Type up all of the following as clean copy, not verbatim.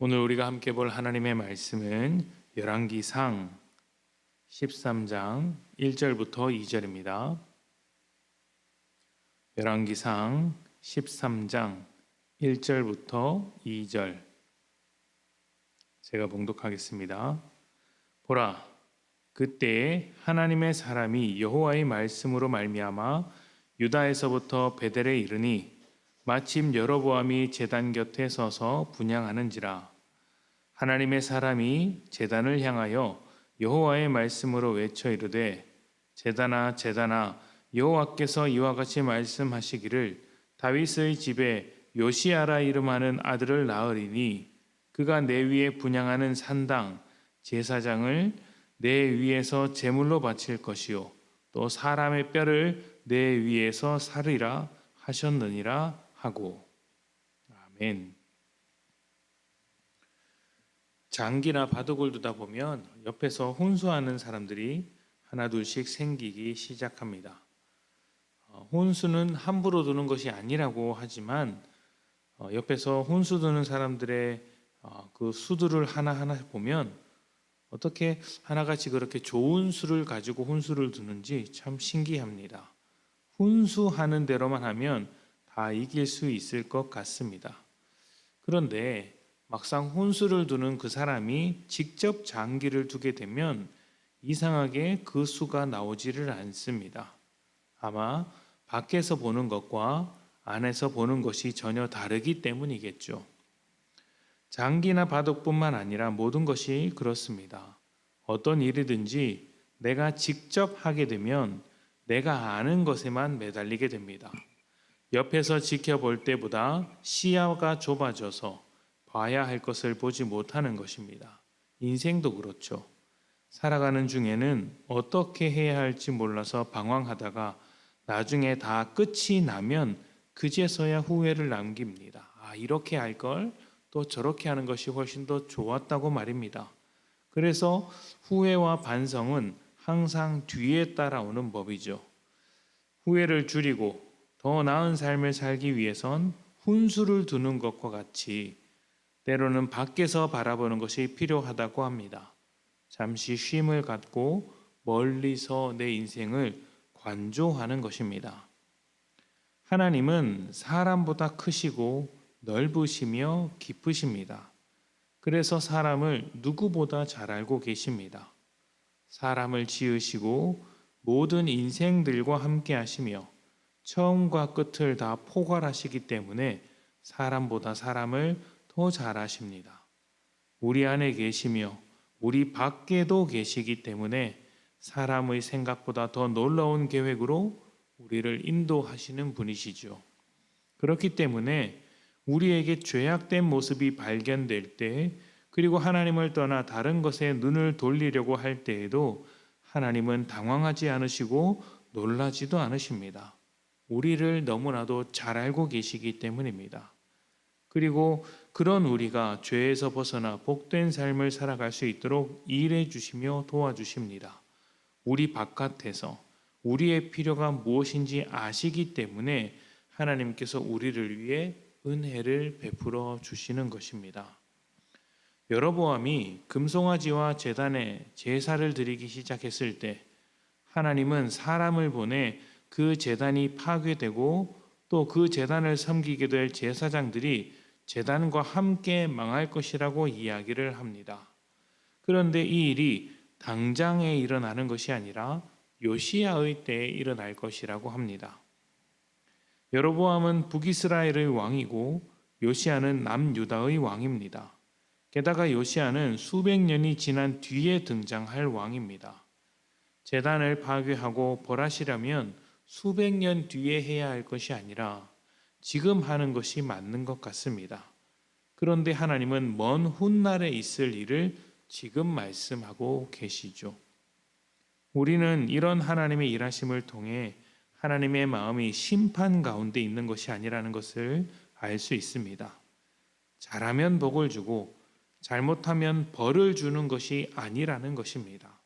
오늘 우리가 함께 볼 하나님의 말씀은 열왕기상 13장 1절부터 2절입니다. 열왕기상 13장 1절부터 2절 제가 봉독하겠습니다. 보라, 그때에 하나님의 사람이 여호와의 말씀으로 말미암아 유다에서부터 베델에 이르니 마침 여로보암이 제단 곁에 서서 분향하는지라. 하나님의 사람이 제단을 향하여 여호와의 말씀으로 외쳐 이르되, 제단아 제단아, 여호와께서 이와 같이 말씀하시기를 다윗의 집에 요시아라 이름하는 아들을 낳으리니 그가 내 위에 분향하는 산당 제사장을 내 위에서 제물로 바칠 것이요 또 사람의 뼈를 내 위에서 살으리라 하셨느니라 하고. 아멘. 장기나 바둑을 두다 보면 옆에서 혼수하는 사람들이 하나둘씩 생기기 시작합니다. 혼수는 함부로 두는 것이 아니라고 하지만 옆에서 혼수 두는 사람들의 그 수들을 하나하나 보면 어떻게 하나같이 그렇게 좋은 수를 가지고 혼수를 두는지 참 신기합니다. 혼수하는 대로만 하면 다 이길 수 있을 것 같습니다. 그런데 막상 혼수를 두는 그 사람이 직접 장기를 두게 되면 이상하게 그 수가 나오지를 않습니다. 아마 밖에서 보는 것과 안에서 보는 것이 전혀 다르기 때문이겠죠. 장기나 바둑뿐만 아니라 모든 것이 그렇습니다. 어떤 일이든지 내가 직접 하게 되면 내가 아는 것에만 매달리게 됩니다. 옆에서 지켜볼 때보다 시야가 좁아져서 봐야 할 것을 보지 못하는 것입니다. 인생도 그렇죠. 살아가는 중에는 어떻게 해야 할지 몰라서 방황하다가 나중에 다 끝이 나면 그제서야 후회를 남깁니다. 이렇게 할 걸, 또 저렇게 하는 것이 훨씬 더 좋았다고 말입니다. 그래서 후회와 반성은 항상 뒤에 따라오는 법이죠. 후회를 줄이고 더 나은 삶을 살기 위해선 훈수를 두는 것과 같이 때로는 밖에서 바라보는 것이 필요하다고 합니다. 잠시 쉼을 갖고 멀리서 내 인생을 관조하는 것입니다. 하나님은 사람보다 크시고 넓으시며 깊으십니다. 그래서 사람을 누구보다 잘 알고 계십니다. 사람을 지으시고 모든 인생들과 함께 하시며 처음과 끝을 다 포괄하시기 때문에 사람보다 사람을 더 잘 아십니다. 우리 안에 계시며 우리 밖에도 계시기 때문에 사람의 생각보다 더 놀라운 계획으로 우리를 인도하시는 분이시죠. 그렇기 때문에 우리에게 죄악된 모습이 발견될 때, 그리고 하나님을 떠나 다른 것에 눈을 돌리려고 할 때에도 하나님은 당황하지 않으시고 놀라지도 않으십니다. 우리를 너무나도 잘 알고 계시기 때문입니다. 그리고 그런 우리가 죄에서 벗어나 복된 삶을 살아갈 수 있도록 일해 주시며 도와주십니다. 우리 바깥에서 우리의 필요가 무엇인지 아시기 때문에 하나님께서 우리를 위해 은혜를 베풀어 주시는 것입니다. 여로보암이 금송아지와 제단에 제사를 드리기 시작했을 때 하나님은 사람을 보내 그 제단이 파괴되고 또 그 제단을 섬기게 될 제사장들이 제단과 함께 망할 것이라고 이야기를 합니다. 그런데 이 일이 당장에 일어나는 것이 아니라 요시야의 때에 일어날 것이라고 합니다. 여로보암은 북이스라엘의 왕이고 요시야는 남유다의 왕입니다. 게다가 요시야는 수백 년이 지난 뒤에 등장할 왕입니다. 제단을 파괴하고 벌하시려면 수백 년 뒤에 해야 할 것이 아니라 지금 하는 것이 맞는 것 같습니다. 그런데 하나님은 먼 훗날에 있을 일을 지금 말씀하고 계시죠. 우리는 이런 하나님의 일하심을 통해 하나님의 마음이 심판 가운데 있는 것이 아니라는 것을 알 수 있습니다. 잘하면 복을 주고 잘못하면 벌을 주는 것이 아니라는 것입니다.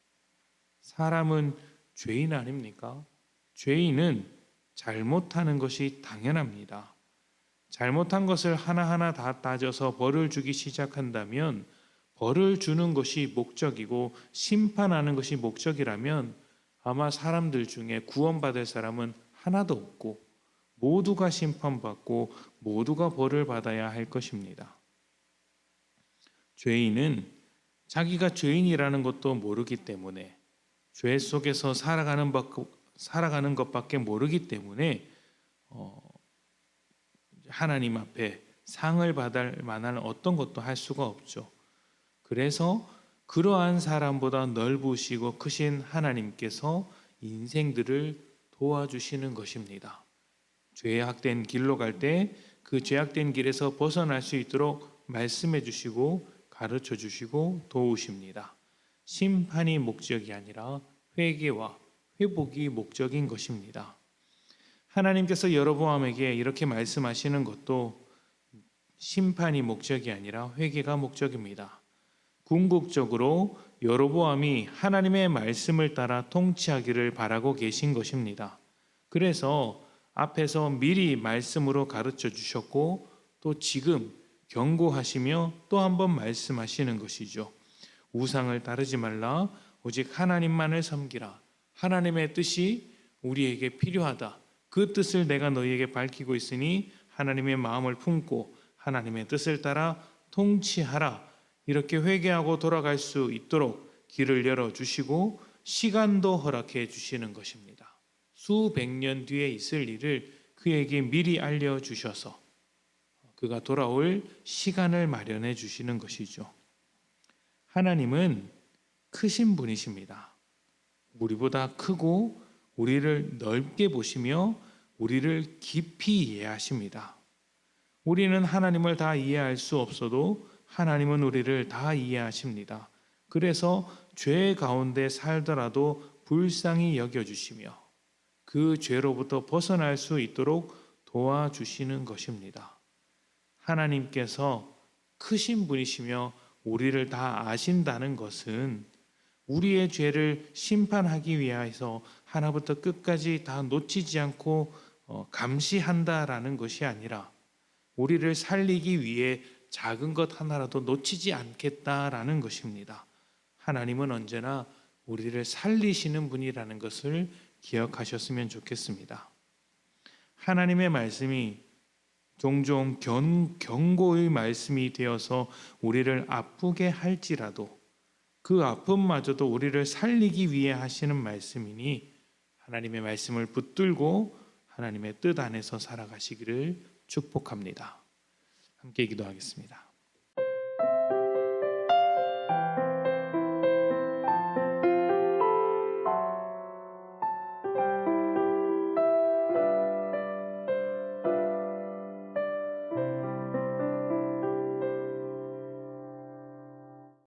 사람은 죄인 아닙니까? 죄인은 잘못하는 것이 당연합니다. 잘못한 것을 하나하나 다 따져서 벌을 주기 시작한다면, 벌을 주는 것이 목적이고 심판하는 것이 목적이라면 아마 사람들 중에 구원받을 사람은 하나도 없고 모두가 심판받고 모두가 벌을 받아야 할 것입니다. 죄인은 자기가 죄인이라는 것도 모르기 때문에, 죄 속에서 살아가는 것밖에 모르기 때문에 하나님 앞에 상을 받을 만한 어떤 것도 할 수가 없죠. 그래서 그러한 사람보다 넓으시고 크신 하나님께서 인생들을 도와주시는 것입니다. 죄악된 길로 갈 때 그 죄악된 길에서 벗어날 수 있도록 말씀해 주시고 가르쳐 주시고 도우십니다. 심판이 목적이 아니라 회개와 회복이 목적인 것입니다. 하나님께서 여로보암에게 이렇게 말씀하시는 것도 심판이 목적이 아니라 회개가 목적입니다. 궁극적으로 여로보암이 하나님의 말씀을 따라 통치하기를 바라고 계신 것입니다. 그래서 앞에서 미리 말씀으로 가르쳐 주셨고 또 지금 경고하시며 또 한 번 말씀하시는 것이죠. 우상을 따르지 말라. 오직 하나님만을 섬기라. 하나님의 뜻이 우리에게 필요하다. 그 뜻을 내가 너희에게 밝히고 있으니 하나님의 마음을 품고 하나님의 뜻을 따라 통치하라. 이렇게 회개하고 돌아갈 수 있도록 길을 열어주시고 시간도 허락해 주시는 것입니다. 수백 년 뒤에 있을 일을 그에게 미리 알려주셔서 그가 돌아올 시간을 마련해 주시는 것이죠. 하나님은 크신 분이십니다. 우리보다 크고 우리를 넓게 보시며 우리를 깊이 이해하십니다. 우리는 하나님을 다 이해할 수 없어도 하나님은 우리를 다 이해하십니다. 그래서 죄 가운데 살더라도 불쌍히 여겨주시며 그 죄로부터 벗어날 수 있도록 도와주시는 것입니다. 하나님께서 크신 분이시며 우리를 다 아신다는 것은 우리의 죄를 심판하기 위해서 하나부터 끝까지 다 놓치지 않고 감시한다라는 것이 아니라 우리를 살리기 위해 작은 것 하나라도 놓치지 않겠다라는 것입니다. 하나님은 언제나 우리를 살리시는 분이라는 것을 기억하셨으면 좋겠습니다. 하나님의 말씀이 종종 경고의 말씀이 되어서 우리를 아프게 할지라도 그 아픔마저도 우리를 살리기 위해 하시는 말씀이니 하나님의 말씀을 붙들고 하나님의 뜻 안에서 살아가시기를 축복합니다. 함께 기도하겠습니다.